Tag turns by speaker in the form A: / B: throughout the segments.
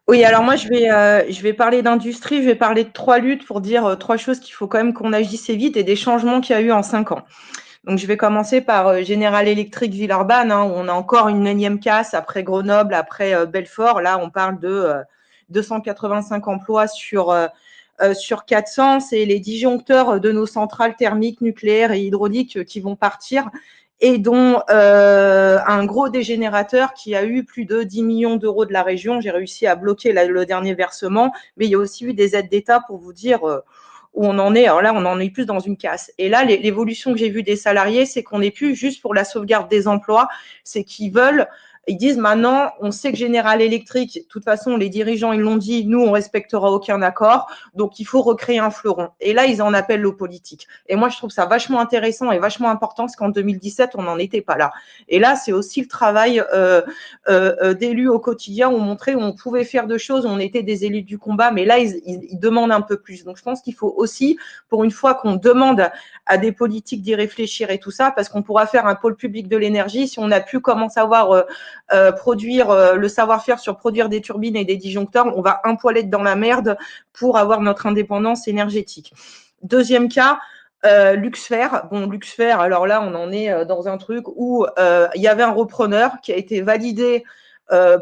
A: Oui, alors moi je vais parler d'industrie, je vais parler de 3 luttes pour dire, 3 choses qu'il faut quand même qu'on agisse vite et des changements qu'il y a eu en 5 ans. Donc je vais commencer par, General Electric Villeurbanne, hein, où on a encore une énième casse après Grenoble, après, Belfort. Là, on parle de, 285 emplois sur 400. C'est les disjoncteurs de nos centrales thermiques, nucléaires et hydrauliques qui vont partir et dont un gros dégénérateur qui a eu plus de 10 millions d'euros de la région. J'ai réussi à bloquer le dernier versement, mais il y a aussi eu des aides d'État pour vous dire où on en est. Alors là, on en est plus dans une casse. Et là, l'évolution que j'ai vue des salariés, c'est qu'on n'est plus juste pour la sauvegarde des emplois, c'est qu'ils veulent. Ils disent maintenant, on sait que General Electric, de toute façon, les dirigeants, ils l'ont dit, nous, on respectera aucun accord, donc il faut recréer un fleuron. Et là, ils en appellent aux politiques. Et moi, je trouve ça vachement intéressant et vachement important, parce qu'en 2017, on n'en était pas là. Et là, c'est aussi le travail d'élus au quotidien, où on montrait où on pouvait faire de choses, où on était des élus du combat, mais là, ils demandent un peu plus. Donc, je pense qu'il faut aussi, pour une fois qu'on demande à des politiques d'y réfléchir et tout ça, parce qu'on pourra faire un pôle public de l'énergie si on a pu comment savoir produire le savoir-faire sur produire des turbines et des disjoncteurs, on va un poil être dans la merde pour avoir notre indépendance énergétique. Deuxième cas, Luxfer. Bon, Luxfer, alors là, on en est dans un truc où il y avait un repreneur qui a été validé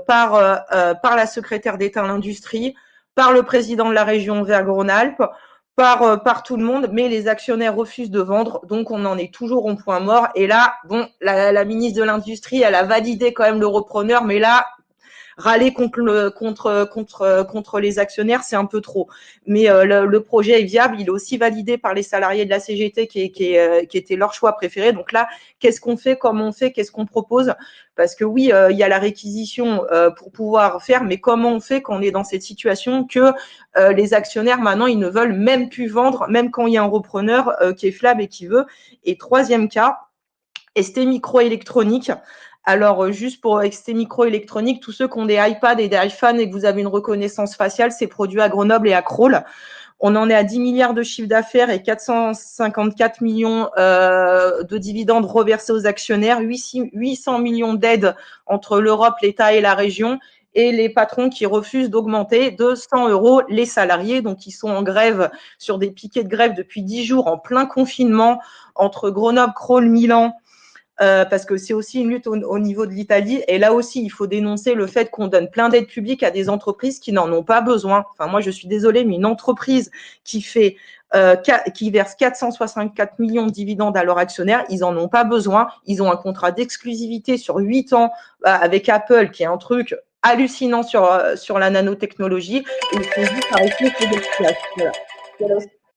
A: par la secrétaire d'État à l'industrie, par le président de la région Auvergne-Rhône-Alpes, par tout le monde, mais les actionnaires refusent de vendre, donc on en est toujours au point mort. Et là, bon, la ministre de l'Industrie, elle a validé quand même le repreneur, mais là, râler contre les actionnaires, c'est un peu trop. Mais le projet est viable, il est aussi validé par les salariés de la CGT qui était leur choix préféré. Donc là, qu'est-ce qu'on fait, comment on fait, qu'est-ce qu'on propose? Parce que oui, il y a la réquisition pour pouvoir faire, mais comment on fait quand on est dans cette situation que les actionnaires, maintenant, ils ne veulent même plus vendre, même quand il y a un repreneur qui est flab et qui veut. Et troisième cas, ST microélectronique. Alors, juste pour ST microélectronique, tous ceux qui ont des iPads et des iPhones et que vous avez une reconnaissance faciale, c'est produit à Grenoble et à Crolles. On en est à 10 milliards de chiffre d'affaires et 454 millions de dividendes reversés aux actionnaires, 800 millions d'aides entre l'Europe, l'État et la région, et les patrons qui refusent d'augmenter de 100 euros les salariés, donc ils sont en grève sur des piquets de grève depuis 10 jours en plein confinement entre Grenoble, Crolles, Milan, parce que c'est aussi une lutte au niveau de l'Italie. Et là aussi, il faut dénoncer le fait qu'on donne plein d'aides publiques à des entreprises qui n'en ont pas besoin. Enfin, moi, je suis désolée, mais une entreprise qui verse 464 millions de dividendes à leurs actionnaires, ils n'en ont pas besoin. Ils ont un contrat d'exclusivité sur 8 ans avec Apple, qui est un truc hallucinant sur la nanotechnologie. Et il faut juste arrêter ces gaspillages. Voilà.